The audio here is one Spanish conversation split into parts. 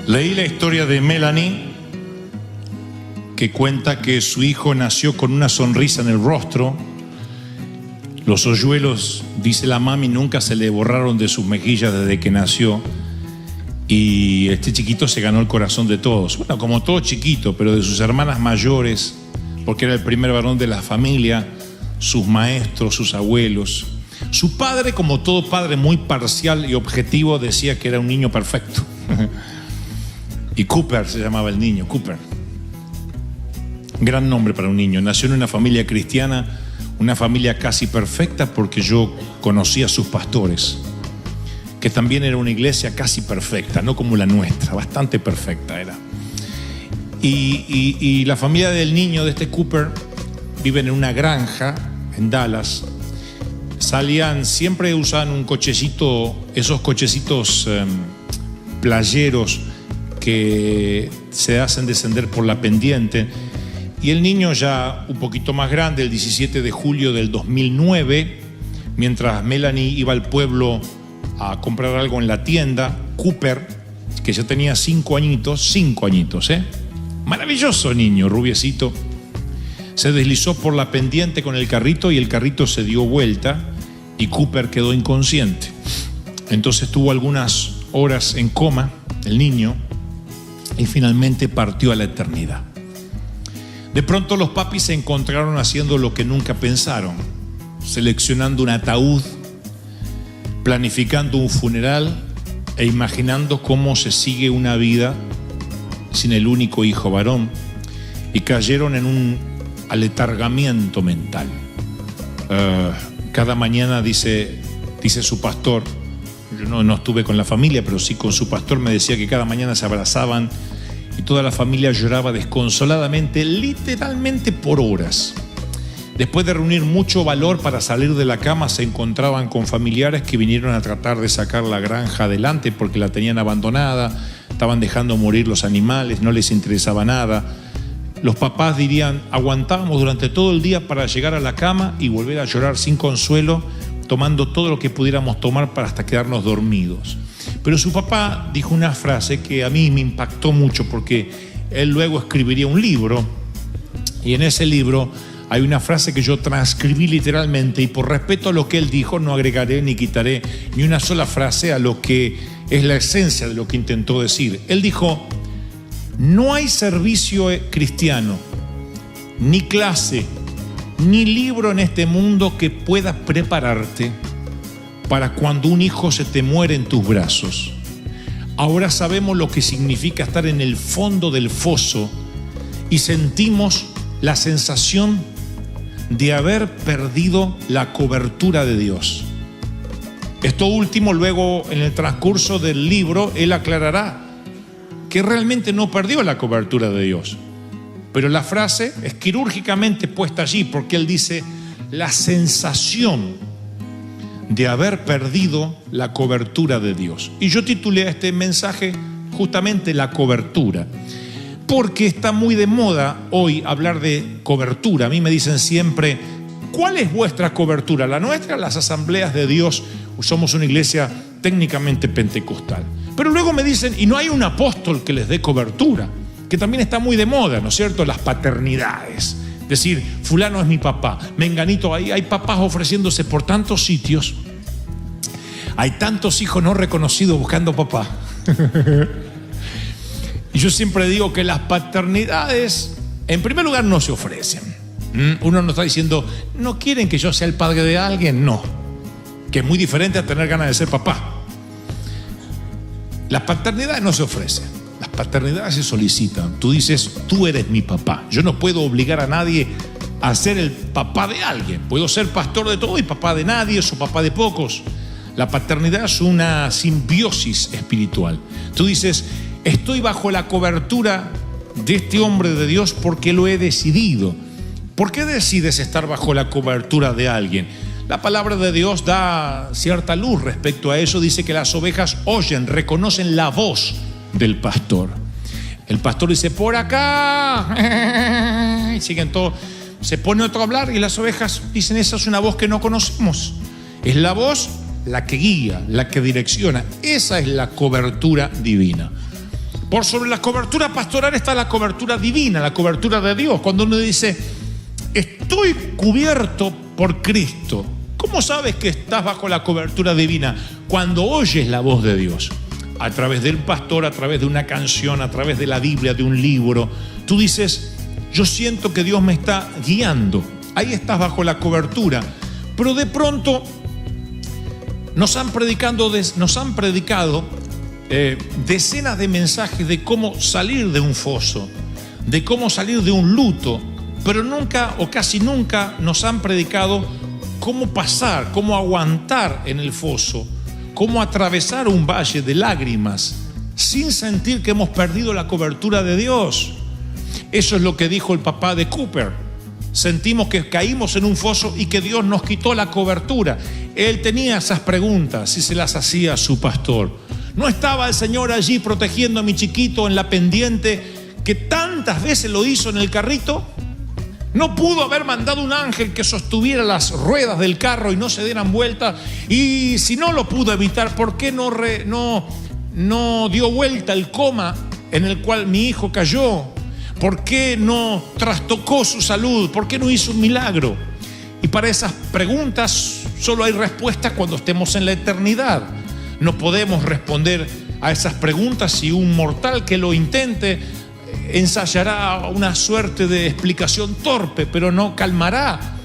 Leí la historia de Melanie, que cuenta que su hijo nació con una sonrisa en el rostro. Los hoyuelos, dice la mami, nunca se le borraron de sus mejillas desde que nació. Y este chiquito se ganó el corazón de todos. Bueno, como todo chiquito, pero de sus hermanas mayores, porque era el primer varón de la familia, sus maestros, sus abuelos. Su padre, como todo padre muy parcial y objetivo, decía que era un niño perfecto. Y Cooper se llamaba el niño, Cooper. Gran nombre para un niño. Nació en una familia cristiana, una familia casi perfecta, porque yo conocí a sus pastores, que también era una iglesia casi perfecta, no como la nuestra, bastante perfecta era. Y la familia del niño, de este Cooper, viven en una granja en Dallas. Siempre usaban un cochecito, esos cochecitos playeros que se hacen descender por la pendiente. Y el niño, ya un poquito más grande, el 17 de julio del 2009, mientras Melanie iba al pueblo a comprar algo en la tienda, Cooper, que ya tenía 5 añitos, maravilloso niño, rubiecito, se deslizó por la pendiente con el carrito y el carrito se dio vuelta y Cooper quedó inconsciente. Entonces tuvo algunas horas en coma, el niño, y finalmente partió a la eternidad. De pronto los papis se encontraron haciendo lo que nunca pensaron, seleccionando un ataúd, planificando un funeral e imaginando cómo se sigue una vida sin el único hijo varón, y cayeron en un aletargamiento mental. Cada mañana, dice su pastor, yo no estuve con la familia, pero sí con su pastor, me decía que cada mañana se abrazaban y toda la familia lloraba desconsoladamente, literalmente por horas. Después de reunir mucho valor para salir de la cama, se encontraban con familiares que vinieron a tratar de sacar la granja adelante porque la tenían abandonada, estaban dejando morir los animales, no les interesaba nada. Los papás dirían, aguantábamos durante todo el día para llegar a la cama y volver a llorar sin consuelo, tomando todo lo que pudiéramos tomar para hasta quedarnos dormidos. Pero su papá dijo una frase que a mí me impactó mucho, porque él luego escribiría un libro, y en ese libro hay una frase que yo transcribí literalmente, y por respeto a lo que él dijo no agregaré ni quitaré ni una sola frase a lo que es la esencia de lo que intentó decir. Él dijo: no hay servicio cristiano, ni clase, ni libro en este mundo que pueda prepararte para cuando un hijo se te muere en tus brazos. Ahora sabemos lo que significa estar en el fondo del foso y sentimos la sensación de haber perdido la cobertura de Dios. Esto último, luego en el transcurso del libro, él aclarará que realmente no perdió la cobertura de Dios. Pero la frase es quirúrgicamente puesta allí, porque él dice la sensación de haber perdido la cobertura de Dios. Y yo titulé a este mensaje justamente la cobertura, porque está muy de moda hoy hablar de cobertura. A mí me dicen siempre, ¿cuál es vuestra cobertura? La nuestra, las Asambleas de Dios. Somos una iglesia técnicamente pentecostal. Pero luego me dicen, y no hay un apóstol que les dé cobertura, que también está muy de moda, ¿no es cierto? Las paternidades. Decir, fulano es mi papá, menganito, ahí hay papás ofreciéndose por tantos sitios. Hay tantos hijos no reconocidos buscando papá. Y yo siempre digo que las paternidades, en primer lugar, no se ofrecen. Uno no está diciendo, no quieren que yo sea el padre de alguien, no. Que es muy diferente a tener ganas de ser papá. Las paternidades no se ofrecen. Las paternidades se solicitan. Tú dices, tú eres mi papá. Yo no puedo obligar a nadie a ser el papá de alguien. Puedo ser pastor de todo y papá de nadie, o papá de pocos. La paternidad es una simbiosis espiritual. Tú dices, estoy bajo la cobertura de este hombre de Dios porque lo he decidido. ¿Por qué decides estar bajo la cobertura de alguien? La palabra de Dios da cierta luz respecto a eso. Dice que las ovejas oyen, reconocen la voz del pastor. El pastor dice, por acá. Y siguen todos. Se pone otro a hablar y las ovejas dicen, esa es una voz que no conocemos. Es la voz la que guía, la que direcciona. Esa es la cobertura divina. Por sobre la cobertura pastoral está la cobertura divina, la cobertura de Dios. Cuando uno dice, estoy cubierto por Cristo, ¿cómo sabes que estás bajo la cobertura divina? Cuando oyes la voz de Dios, a través del pastor, a través de una canción, a través de la Biblia, de un libro, tú dices, yo siento que Dios me está guiando. Ahí estás bajo la cobertura. Pero de pronto nos han predicado decenas de mensajes de cómo salir de un foso, de cómo salir de un luto, pero nunca o casi nunca nos han predicado cómo pasar, cómo aguantar en el foso, cómo atravesar un valle de lágrimas sin sentir que hemos perdido la cobertura de Dios. Eso es lo que dijo el papá de Cooper. Sentimos que caímos en un foso y que Dios nos quitó la cobertura. Él tenía esas preguntas y se las hacía a su pastor. ¿No estaba el Señor allí protegiendo a mi chiquito en la pendiente que tantas veces lo hizo en el carrito? ¿No pudo haber mandado un ángel que sostuviera las ruedas del carro y no se dieran vuelta? Y si no lo pudo evitar, ¿por qué no dio vuelta el coma en el cual mi hijo cayó? ¿Por qué no trastocó su salud? ¿Por qué no hizo un milagro? Y para esas preguntas solo hay respuestas cuando estemos en la eternidad. No podemos responder a esas preguntas y un mortal que lo intente ensayará una suerte de explicación torpe, pero no calmará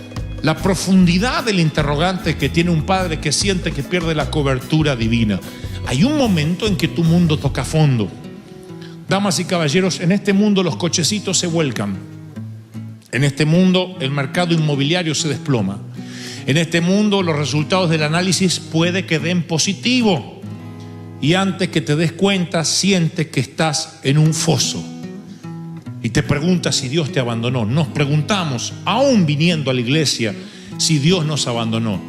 la profundidad del interrogante que tiene un padre que siente que pierde la cobertura divina. Hay un momento en que tu mundo toca fondo. Damas y caballeros, en este mundo los cochecitos se vuelcan. En este mundo el mercado inmobiliario se desploma. En este mundo los resultados del análisis puede que den positivo. Y antes que te des cuenta, sientes que estás en un foso. Y te preguntas si Dios te abandonó. Nos preguntamos, aún viniendo a la iglesia, si Dios nos abandonó.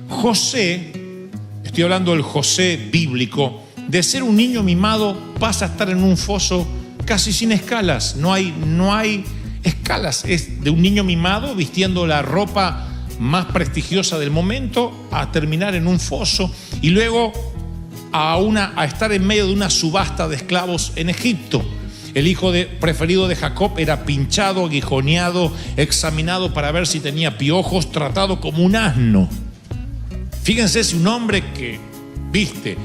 José, estoy hablando del José bíblico, de ser un niño mimado pasa a estar en un foso casi sin escalas. No hay escalas. Es de un niño mimado vistiendo la ropa más prestigiosa del momento a terminar en un foso y luego a estar en medio de una subasta de esclavos en Egipto. El hijo preferido de Jacob era pinchado, aguijoneado, examinado para ver si tenía piojos, tratado como un asno. Fíjense, si un hombre que viste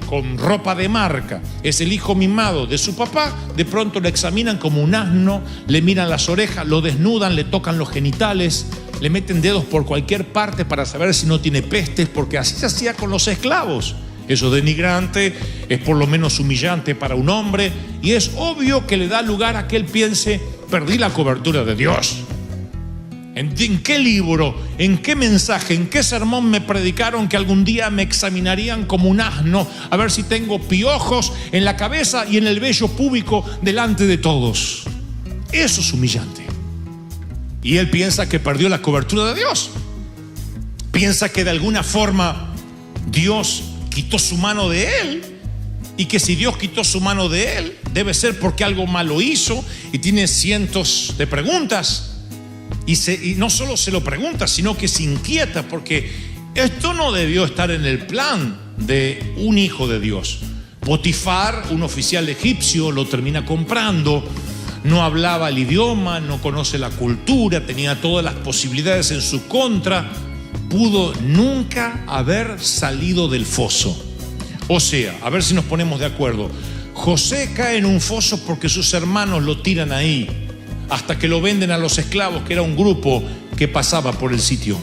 con ropa de marca es el hijo mimado de su papá, de pronto lo examinan como un asno, le miran las orejas, lo desnudan, le tocan los genitales, le meten dedos por cualquier parte para saber si no tiene pestes, porque así se hacía con los esclavos. Eso es denigrante, es por lo menos humillante para un hombre, y es obvio que le da lugar a que él piense, perdí la cobertura de Dios. ¿En qué libro, en qué mensaje, en qué sermón me predicaron que algún día me examinarían como un asno a ver si tengo piojos en la cabeza y en el vello púbico delante de todos? Eso es humillante. Y él piensa que perdió la cobertura de Dios. Piensa que de alguna forma Dios quitó su mano de él, y que si Dios quitó su mano de él, debe ser porque algo malo hizo, y tiene cientos de preguntas. Y no solo se lo pregunta, sino que se inquieta, porque esto no debió estar en el plan de un hijo de Dios. Potifar, un oficial egipcio, lo termina comprando. No hablaba el idioma, no conoce la cultura, tenía todas las posibilidades en su contra. Pudo nunca haber salido del foso. O sea, a ver si nos ponemos de acuerdo. José cae en un foso porque sus hermanos lo tiran ahí, hasta que lo venden a los esclavos, que era un grupo que pasaba por el sitio.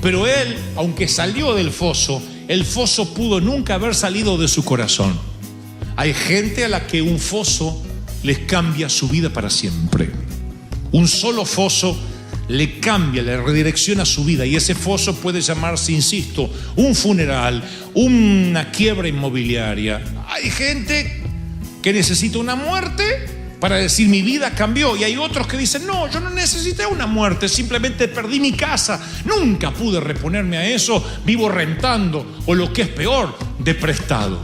Pero él, aunque salió del foso, el foso pudo nunca haber salido de su corazón. Hay gente a la que un foso les cambia su vida para siempre. Un solo foso le cambia, le redirecciona su vida, y ese foso puede llamarse, insisto, un funeral, una quiebra inmobiliaria. Hay gente que necesita una muerte para decir mi vida cambió, y hay otros que dicen no, yo no necesité una muerte, simplemente perdí mi casa, nunca pude reponerme a eso, vivo rentando, o lo que es peor, de prestado.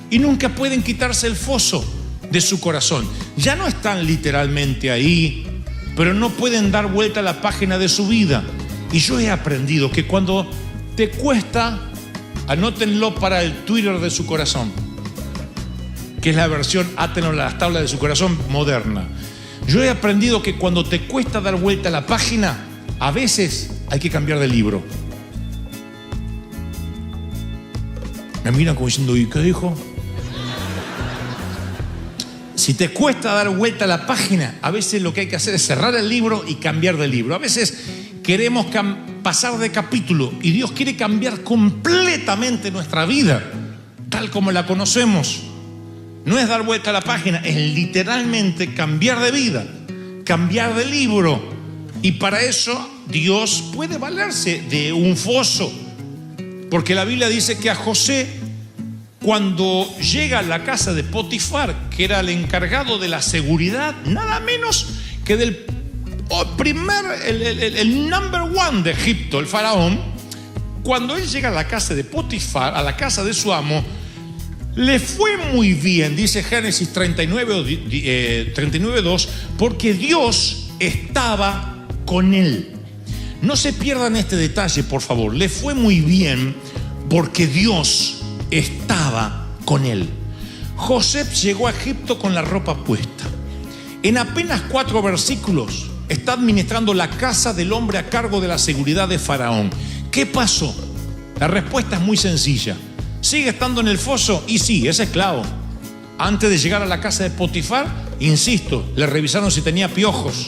Y nunca pueden quitarse el foso de su corazón. Ya no están literalmente ahí, pero no pueden dar vuelta a la página de su vida. Y yo he aprendido que cuando te cuesta, anótenlo para el Twitter de su corazón, que es la versión átenlo a las tablas de su corazón moderna. Yo he aprendido que cuando te cuesta dar vuelta a la página, a veces hay que cambiar de libro. Me miran como diciendo, ¿y qué dijo? Si te cuesta dar vuelta a la página, a veces lo que hay que hacer es cerrar el libro y cambiar de libro. A veces queremos pasar de capítulo y Dios quiere cambiar completamente nuestra vida, tal como la conocemos. No es dar vuelta a la página, es literalmente cambiar de vida, cambiar de libro. Y para eso Dios puede valerse de un foso, porque la Biblia dice que a José, cuando llega a la casa de Potifar, que era el encargado de la seguridad, nada menos que del el number one de Egipto, el faraón, cuando él llega a la casa de Potifar, a la casa de su amo, le fue muy bien, dice Génesis 39:2, porque Dios estaba con él. No se pierdan este detalle, por favor. Le fue muy bien porque Dios estaba con él. José llegó a Egipto con la ropa puesta. En apenas 4 versículos está administrando la casa del hombre a cargo de la seguridad de Faraón. ¿Qué pasó? La respuesta es muy sencilla. ¿Sigue estando en el foso? Y sí, es esclavo. Antes de llegar a la casa de Potifar, insisto, le revisaron si tenía piojos,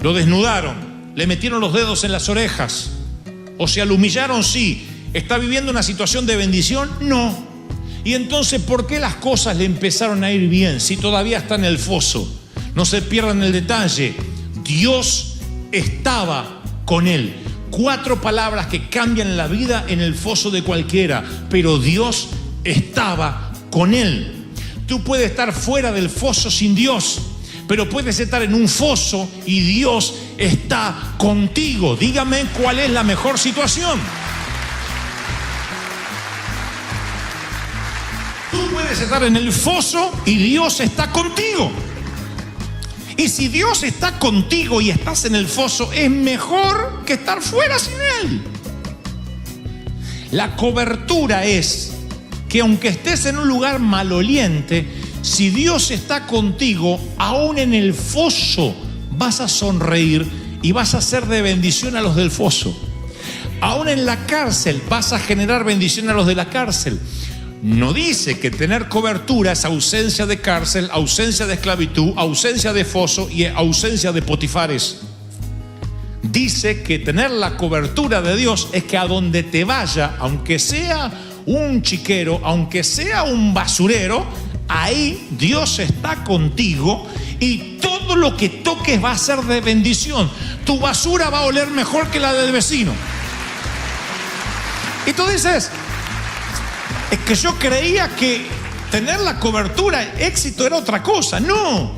lo desnudaron, le metieron los dedos en las orejas. O sea, lo humillaron, sí. ¿Está viviendo una situación de bendición? No. Y entonces, ¿por qué las cosas le empezaron a ir bien si todavía está en el foso? No se pierdan el detalle. Dios estaba con él. 4 palabras que cambian la vida en el foso de cualquiera, pero Dios estaba con él. Tú puedes estar fuera del foso sin Dios, pero puedes estar en un foso y Dios está contigo. Dígame cuál es la mejor situación. Tú puedes estar en el foso y Dios está contigo. Y si Dios está contigo y estás en el foso, es mejor que estar fuera sin Él. La cobertura es que aunque estés en un lugar maloliente, si Dios está contigo, aún en el foso vas a sonreír y vas a ser de bendición a los del foso. Aún en la cárcel vas a generar bendición a los de la cárcel. No dice que tener cobertura es ausencia de cárcel, ausencia de esclavitud, ausencia de foso y ausencia de potifares. Dice que tener la cobertura de Dios es que a donde te vaya, aunque sea un chiquero, aunque sea un basurero, ahí Dios está contigo y todo lo que toques va a ser de bendición. Tu basura va a oler mejor que la del vecino. Y tú dices, es que yo creía que tener la cobertura, éxito era otra cosa. No,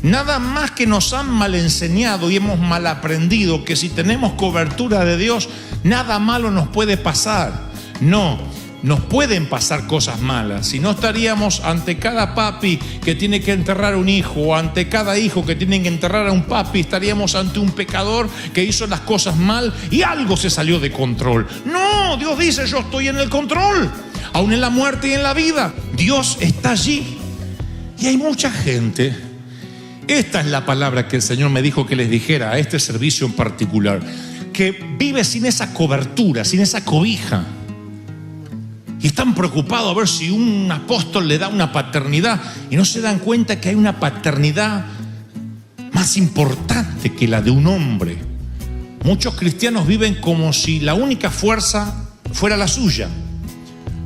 nada más que nos han mal enseñado y hemos mal aprendido que si tenemos cobertura de Dios, nada malo nos puede pasar. No, nos pueden pasar cosas malas. Si no, estaríamos ante cada papi que tiene que enterrar a un hijo, o ante cada hijo que tiene que enterrar a un papi, estaríamos ante un pecador que hizo las cosas mal y algo se salió de control. No, Dios dice, yo estoy en el control. Aún en la muerte y en la vida, Dios está allí. Y hay mucha gente, esta es la palabra que el Señor me dijo que les dijera a este servicio en particular, que vive sin esa cobertura, sin esa cobija. Y están preocupados a ver si un apóstol le da una paternidad y no se dan cuenta que hay una paternidad más importante que la de un hombre. Muchos cristianos viven como si la única fuerza fuera la suya,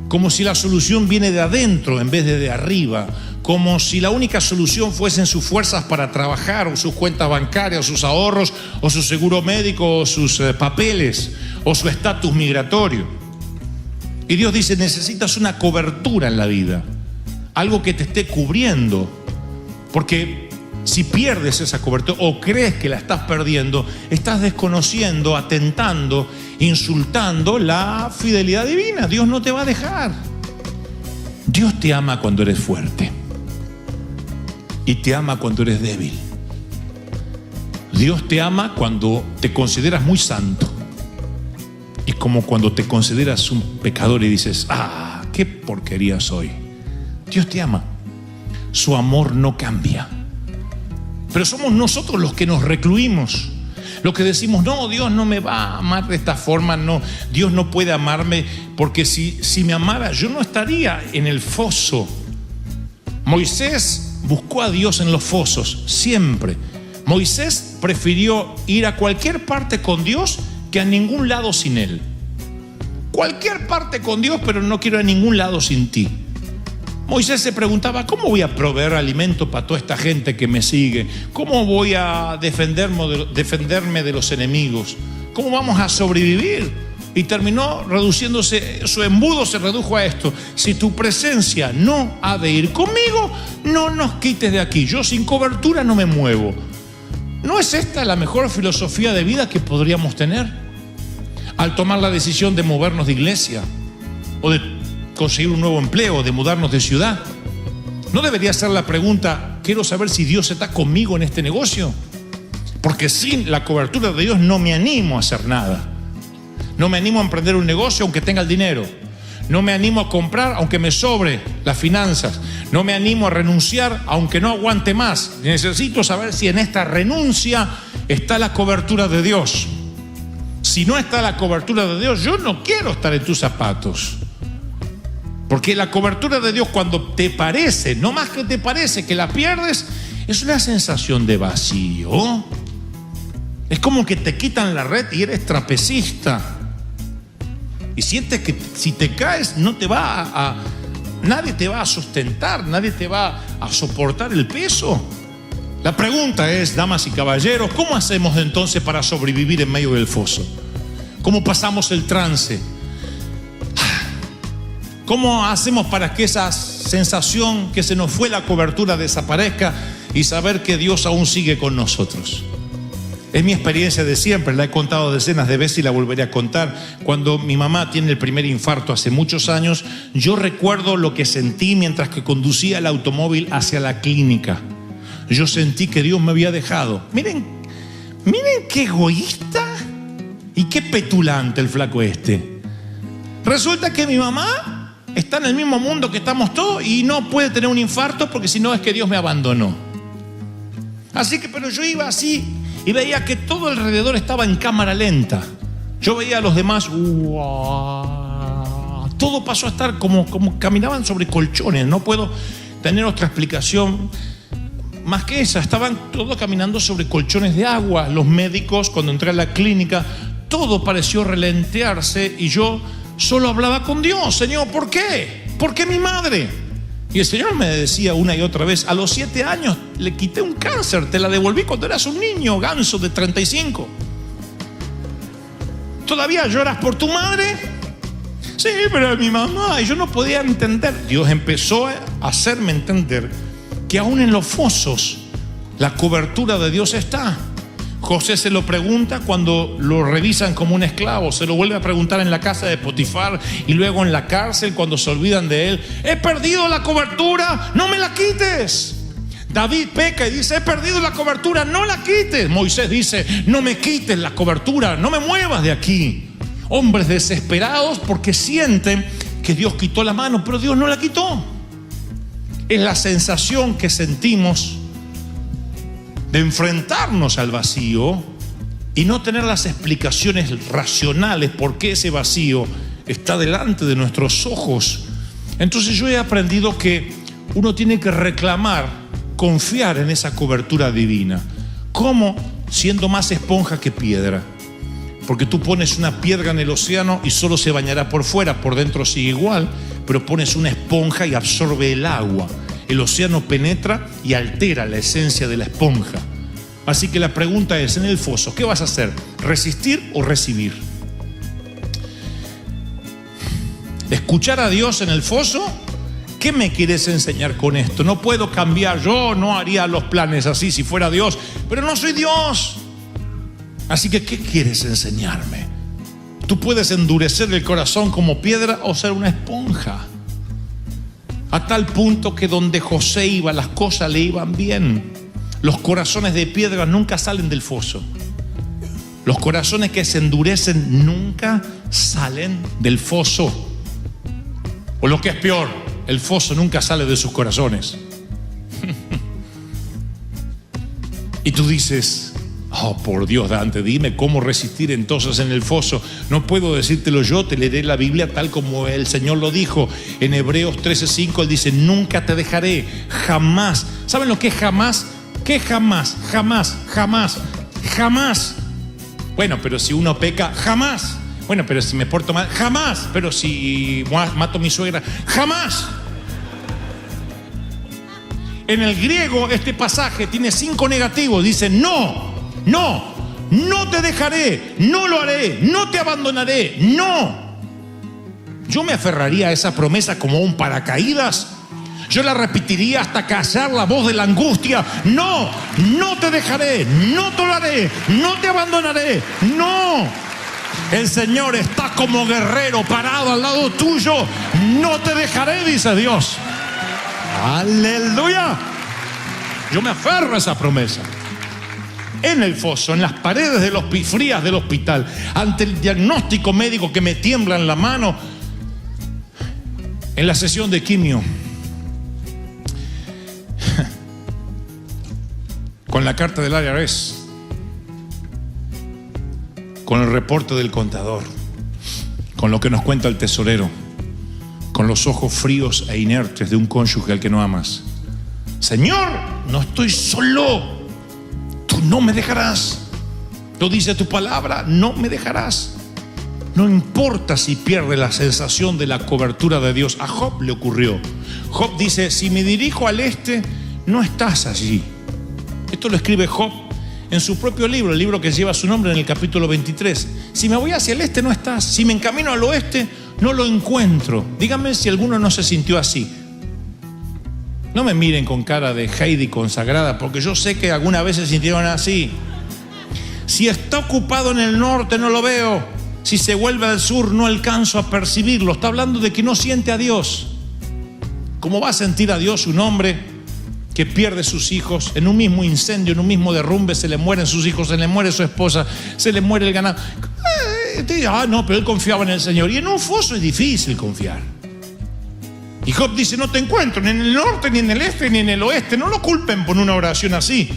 como si la solución viene de adentro en vez de arriba, como si la única solución fuesen sus fuerzas para trabajar, o sus cuentas bancarias, o sus ahorros, o su seguro médico, o sus papeles, o su estatus migratorio. Y Dios dice, necesitas una cobertura en la vida, algo que te esté cubriendo, porque si pierdes esa cobertura o crees que la estás perdiendo, estás desconociendo, atentando, insultando la fidelidad divina. Dios no te va a dejar. Dios te ama cuando eres fuerte y te ama cuando eres débil. Dios te ama cuando te consideras muy santo y como cuando te consideras un pecador y dices, qué porquería soy. Dios te ama. Su amor no cambia. Pero somos nosotros los que nos recluimos, los que decimos, no, Dios no me va a amar de esta forma, no, Dios no puede amarme, porque si me amara yo no estaría en el foso. Moisés buscó a Dios en los fosos, siempre. Moisés prefirió ir a cualquier parte con Dios que a ningún lado sin Él. Cualquier parte con Dios, pero no quiero ir a ningún lado sin ti. Moisés se preguntaba, ¿cómo voy a proveer alimento para toda esta gente que me sigue? ¿Cómo voy a defenderme de los enemigos? ¿Cómo vamos a sobrevivir? Y terminó reduciéndose, su embudo se redujo a esto: si tu presencia no ha de ir conmigo, no nos quites de aquí. Yo sin cobertura no me muevo. ¿No es esta la mejor filosofía de vida que podríamos tener al tomar la decisión de movernos de iglesia o de conseguir un nuevo empleo, de mudarnos de ciudad? ¿No debería ser la pregunta, quiero saber si Dios está conmigo en este negocio? Porque sin la cobertura de Dios no me animo a hacer nada. No me animo a emprender un negocio aunque tenga el dinero. No me animo a comprar aunque me sobre las finanzas. No me animo a renunciar aunque no aguante más. Necesito saber si en esta renuncia está la cobertura de Dios. Si no está la cobertura de Dios, yo no quiero estar en tus zapatos. Porque la cobertura de Dios, cuando te parece, no más que te parece que la pierdes, es una sensación de vacío. Es como que te quitan la red y eres trapecista. Y sientes que si te caes, nadie te va a sustentar, nadie te va a soportar el peso. La pregunta es, damas y caballeros, ¿cómo hacemos entonces para sobrevivir en medio del foso? ¿Cómo pasamos el trance? ¿Cómo hacemos para que esa sensación que se nos fue la cobertura desaparezca y saber que Dios aún sigue con nosotros? Es mi experiencia de siempre, la he contado decenas de veces y la volveré a contar. Cuando mi mamá tiene el primer infarto hace muchos años, yo recuerdo lo que sentí mientras que conducía el automóvil hacia la clínica. Yo sentí que Dios me había dejado. Miren qué egoísta y qué petulante el flaco este. Resulta que mi mamá está en el mismo mundo que estamos todos y no puede tener un infarto porque si no es que Dios me abandonó. Así que, pero yo iba así y veía que todo alrededor estaba en cámara lenta. Yo veía a los demás, todo pasó a estar como caminaban sobre colchones. No puedo tener otra explicación más que esa. Estaban todos caminando sobre colchones de agua. Los médicos, cuando entré a la clínica, todo pareció relentearse y yo solo hablaba con Dios. Señor, ¿por qué? ¿Por qué mi madre? Y el Señor me decía una y otra vez, a los 7 años le quité un cáncer, te la devolví cuando eras un niño ganso de 35. ¿Todavía lloras por tu madre? Sí, pero mi mamá. Y yo no podía entender. Dios empezó a hacerme entender que aún en los fosos la cobertura de Dios está. José se lo pregunta cuando lo revisan como un esclavo, se lo vuelve a preguntar en la casa de Potifar y luego en la cárcel cuando se olvidan de él. He perdido la cobertura, no me la quites. David peca y dice, he perdido la cobertura, no la quites. Moisés dice, no me quites la cobertura, no me muevas de aquí. Hombres desesperados porque sienten que Dios quitó la mano, pero Dios no la quitó. Es la sensación que sentimos de enfrentarnos al vacío y no tener las explicaciones racionales por qué ese vacío está delante de nuestros ojos. Entonces yo he aprendido que uno tiene que reclamar, confiar en esa cobertura divina. ¿Cómo? Siendo más esponja que piedra. Porque tú pones una piedra en el océano y solo se bañará por fuera, por dentro sigue igual, pero pones una esponja y absorbe el agua. El océano penetra y altera la esencia de la esponja. Así que la pregunta es, en el foso, ¿qué vas a hacer? ¿Resistir o recibir? ¿Escuchar a Dios en el foso? ¿Qué me quieres enseñar con esto? No puedo cambiar, yo no haría los planes así si fuera Dios, pero no soy Dios. Así que, ¿qué quieres enseñarme? Tú puedes endurecer el corazón como piedra o ser una esponja. A tal punto que donde José iba, las cosas le iban bien. Los corazones de piedra nunca salen del foso. Los corazones que se endurecen nunca salen del foso. O lo que es peor, el foso nunca sale de sus corazones. Y tú dices: oh, por Dios, Dante, dime cómo resistir entonces en el foso. No puedo decírtelo yo, te leeré la Biblia tal como el Señor lo dijo. En Hebreos 13:5 Él dice: nunca te dejaré, jamás. ¿Saben lo que es jamás? ¿Qué jamás? Jamás, jamás, jamás. Bueno, pero si uno peca, jamás. Bueno, pero si me porto mal, jamás. Pero si mato a mi suegra, jamás. En el griego este pasaje tiene 5 negativos. Dice: no te dejaré, no lo haré, no te abandonaré, no. Yo me aferraría a esa promesa como un paracaídas. Yo la repetiría hasta callar la voz de la angustia. No te dejaré, no te lo haré, no te abandonaré, no. El Señor está como guerrero parado al lado tuyo. No te dejaré, dice Dios. Aleluya. Yo me aferro a esa promesa. En el foso, en las paredes frías del hospital, ante el diagnóstico médico que me tiembla en la mano, en la sesión de quimio, con la carta del IRS, con el reporte del contador, con lo que nos cuenta el tesorero, con los ojos fríos e inertes de un cónyuge al que no amas. Señor, no estoy solo. Tú no me dejarás. Lo dice tu palabra, no me dejarás. No importa si pierde la sensación de la cobertura de Dios. A Job le ocurrió. Job dice: si me dirijo al este, no estás allí. Esto lo escribe Job en su propio libro, el libro que lleva su nombre, en el capítulo 23. Si me voy hacia el este, no estás. Si me encamino al oeste, no lo encuentro. Díganme si alguno no se sintió así. No me miren con cara de Heidi consagrada, porque yo sé que alguna vez se sintieron así. Si está ocupado en el norte, no lo veo. Si se vuelve al sur, no alcanzo a percibirlo. Está hablando de que no siente a Dios. ¿Cómo va a sentir a Dios un hombre que pierde sus hijos en un mismo incendio, en un mismo derrumbe? Se le mueren sus hijos, se le muere su esposa, se le muere el ganado. No, pero él confiaba en el Señor. Y en un foso es difícil confiar. Y Job dice: no te encuentro ni en el norte, ni en el este, ni en el oeste. No lo culpen por una oración así.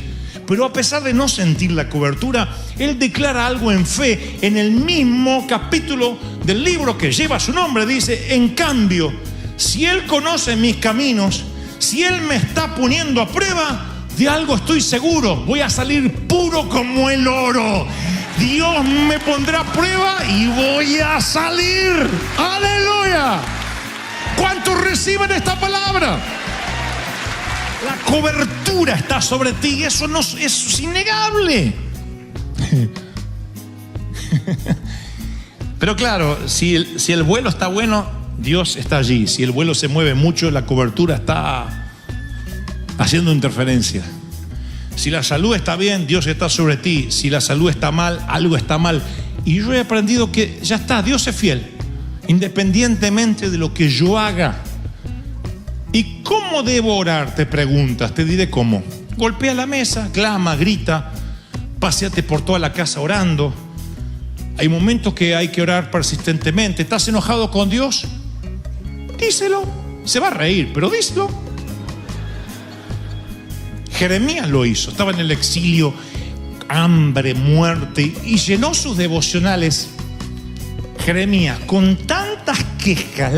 Pero a pesar de no sentir la cobertura, él declara algo en fe. En el mismo capítulo del libro que lleva su nombre dice: en cambio, si él conoce mis caminos, si él me está poniendo a prueba, de algo estoy seguro: voy a salir puro como el oro. Dios me pondrá a prueba y voy a salir. ¡Aleluya! ¿Cuántos reciben esta palabra? La cobertura está sobre ti y eso es innegable. Pero claro, si el vuelo está bueno, Dios está allí. Si el vuelo se mueve mucho, la cobertura está haciendo interferencia. Si la salud está bien, Dios está sobre ti. Si la salud está mal, algo está mal. Y yo he aprendido que ya está, Dios es fiel, independientemente de lo que yo haga. ¿Y cómo debo orar? Te preguntas. Te diré cómo. Golpea la mesa, clama, grita, paséate por toda la casa orando. Hay momentos que hay que orar persistentemente. ¿Estás enojado con Dios? Díselo. Se va a reír, pero díselo. Jeremías lo hizo. Estaba en el exilio, hambre, muerte, y llenó sus devocionales. Jeremías, con tantas quejas,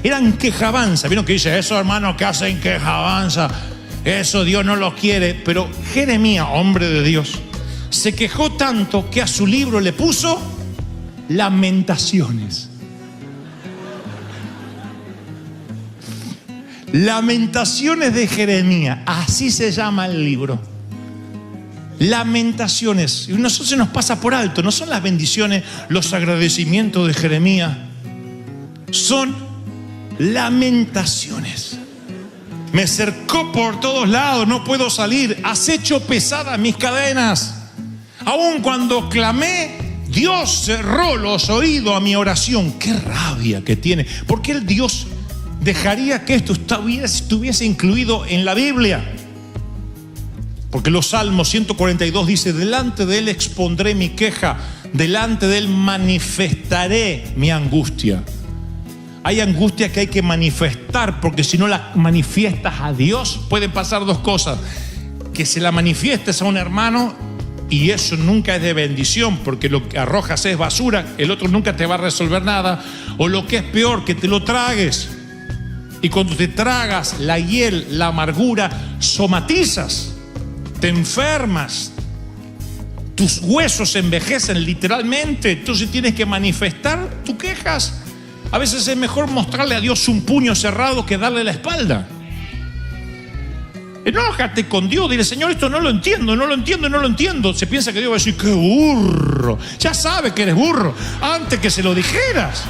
eran quejabanza. ¿Vieron que dice eso, hermano, que hacen quejabanza? Eso Dios no lo quiere. Pero Jeremías, hombre de Dios, se quejó tanto que a su libro le puso Lamentaciones. Lamentaciones de Jeremías, así se llama el libro. Lamentaciones. Y a nosotros se nos pasa por alto. No son las bendiciones, los agradecimientos de Jeremías. Son lamentaciones. Me cercó por todos lados, no puedo salir. Has hecho pesadas mis cadenas. Aun cuando clamé, Dios cerró los oídos a mi oración. Qué rabia que tiene. ¿Por qué el Dios dejaría que esto estuviese incluido en la Biblia? Porque los Salmos 142 dice: delante de él expondré mi queja, delante de él manifestaré mi angustia. Hay angustia que hay que manifestar, porque si no la manifiestas a Dios, pueden pasar dos cosas: que se la manifiestes a un hermano y eso nunca es de bendición, porque lo que arrojas es basura, el otro nunca te va a resolver nada, o lo que es peor, que te lo tragues. Y cuando te tragas la hiel, la amargura, somatizas, te enfermas, tus huesos se envejecen literalmente, entonces tienes que manifestar tus quejas. A veces es mejor mostrarle a Dios un puño cerrado que darle la espalda. Enójate con Dios, dile: Señor, esto no lo entiendo, no lo entiendo, no lo entiendo. Se piensa que Dios va a decir: qué burro. Ya sabe que eres burro antes que se lo dijeras.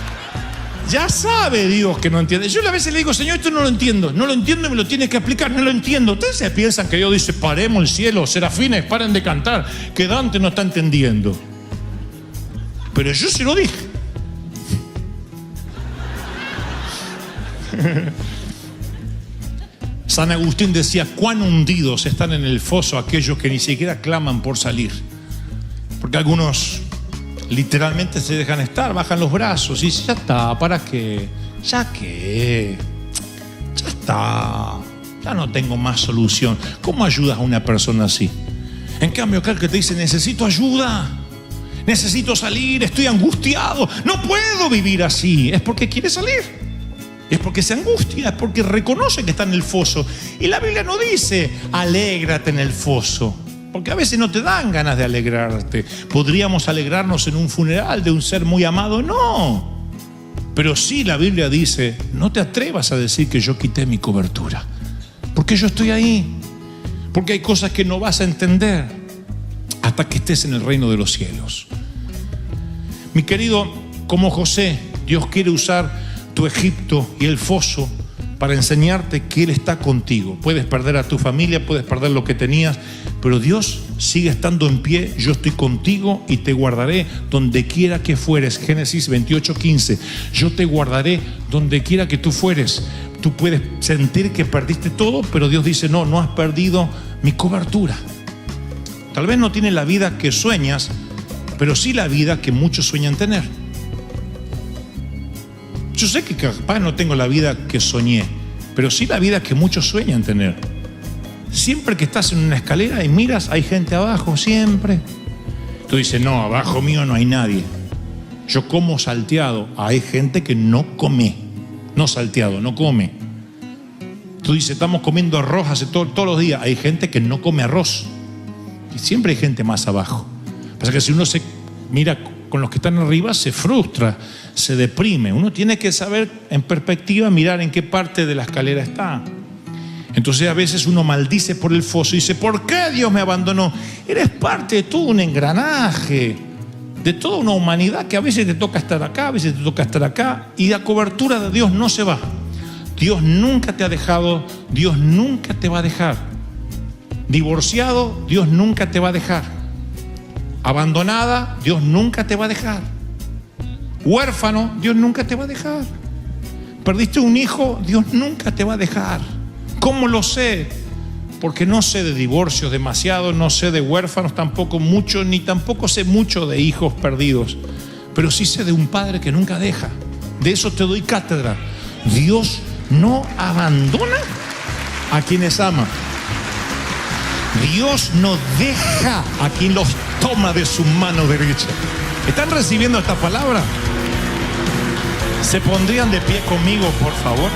Ya sabe Dios que no entiende. Yo a veces le digo: Señor, esto no lo entiendo y me lo tienes que explicar, no lo entiendo. Ustedes se piensan que Dios dice: paremos el cielo, serafines, paren de cantar, que Dante no está entendiendo. Pero yo se lo dije. San Agustín decía: cuán hundidos están en el foso aquellos que ni siquiera claman por salir. Porque algunos literalmente se dejan estar, bajan los brazos y dicen: ya está, ¿para qué? Ya está, ya no tengo más solución. ¿Cómo ayudas a una persona así? En cambio, aquel que te dice: necesito ayuda, necesito salir, estoy angustiado, no puedo vivir así, es porque quiere salir. Es porque se angustia, es porque reconoce que está en el foso. Y la Biblia no dice: alégrate en el foso, porque a veces no te dan ganas de alegrarte. Podríamos alegrarnos en un funeral de un ser muy amado, no. Pero sí la Biblia dice: no te atrevas a decir que yo quité mi cobertura, porque yo estoy ahí. Porque hay cosas que no vas a entender hasta que estés en el reino de los cielos. Mi querido, como José, Dios quiere usar tu Egipto y el foso para enseñarte que Él está contigo. Puedes perder a tu familia, puedes perder lo que tenías, pero Dios sigue estando en pie. Yo estoy contigo y te guardaré donde quiera que fueres. Génesis 28:15. Yo te guardaré donde quiera que tú fueres. Tú puedes sentir que perdiste todo, pero Dios dice: no, no has perdido mi cobertura. Tal vez no tienes la vida que sueñas, pero sí la vida que muchos sueñan tener. Yo sé que capaz no tengo la vida que soñé, pero sí la vida que muchos sueñan tener. Siempre que estás en una escalera y miras, hay gente abajo, siempre. Tú dices: no, abajo mío no hay nadie. Yo como salteado. Hay gente que no come, no salteado, no come. Tú dices: estamos comiendo arroz todos los días. Hay gente que no come arroz. Y siempre hay gente más abajo. Pasa que si uno se mira con los que están arriba, se frustra, se deprime. Uno tiene que saber en perspectiva, mirar en qué parte de la escalera está. Entonces a veces uno maldice por el foso y dice: ¿por qué Dios me abandonó? Eres parte de todo un engranaje, de toda una humanidad que a veces te toca estar acá, a veces te toca estar acá, y la cobertura de Dios no se va. Dios nunca te ha dejado, Dios nunca te va a dejar. Divorciado, Dios nunca te va a dejar. Abandonada, Dios nunca te va a dejar. Huérfano, Dios nunca te va a dejar. Perdiste un hijo, Dios nunca te va a dejar. ¿Cómo lo sé? Porque no sé de divorcios demasiado, no sé de huérfanos tampoco mucho, ni tampoco sé mucho de hijos perdidos. Pero sí sé de un padre que nunca deja. De eso te doy cátedra. Dios no abandona a quienes ama. Dios no deja a quien los toma de su mano derecha. ¿Están recibiendo esta palabra? ¿Se pondrían de pie conmigo, por favor?